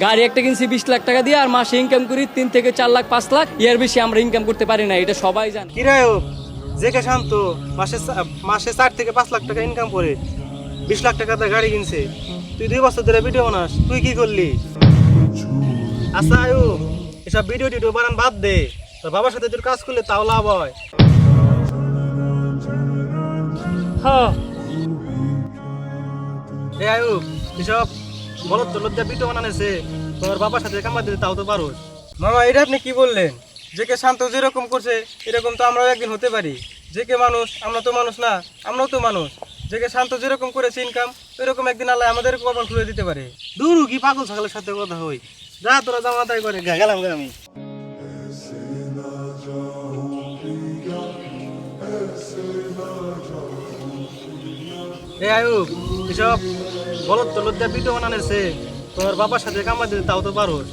গাড়ি একটা কিনছি 20 লাখ টাকা দিয়ে, আর মাসে ইনকাম করি 3 থেকে 4 লাখ 5 লাখ, এর বেশি আমরা ইনকাম করতে পারি না, এটা সবাই জানে। কি রে জেকে শান্ত মাসে 4 থেকে 5 লাখ টাকা ইনকাম করে 20 লাখ টাকা দিয়ে গাড়ি কিনছে। তুই 2 বছর ধরে ভিডিও বানাস, তুই কি করলি? আচ্ছা আয়ুব, এসব ভিডিও টিডিও বানান বাদ দে, তোর বাবার সাথে তোর কাজ করলে তাও লাভ হয়। হ্যাঁ, রে আয়ুব, এসব বলত তোর লজ্জা ভিডিও বানানেছে, তোর বাবার সাথে কামা দিতে তাও তো পারোস। মামা এটা আপনি কি বললেন? যে কে শান্ত যেরকম করছে এরকম তো আমরাও একদিন হতে পারি। যে কে মানুষ, আমরা তো মানুষ না? আমরাও তো মানুষ। যে কে শান্ত যেরকম করেছে ইনকাম, ওইরকম একদিন আল্লাহ আমাদের কপাল খুলে দিতে পারে। দূর কি পাগল ছাগলের সাথে কথা হই, যা তোরা জামা তাই করে গেলাম গে আমি। এ আয়ুব, এসব বলত তোর লজ্জা ভিডিও বানানেছে, তোর বাবার সাথে কামা দিতে তাও তো পারোস।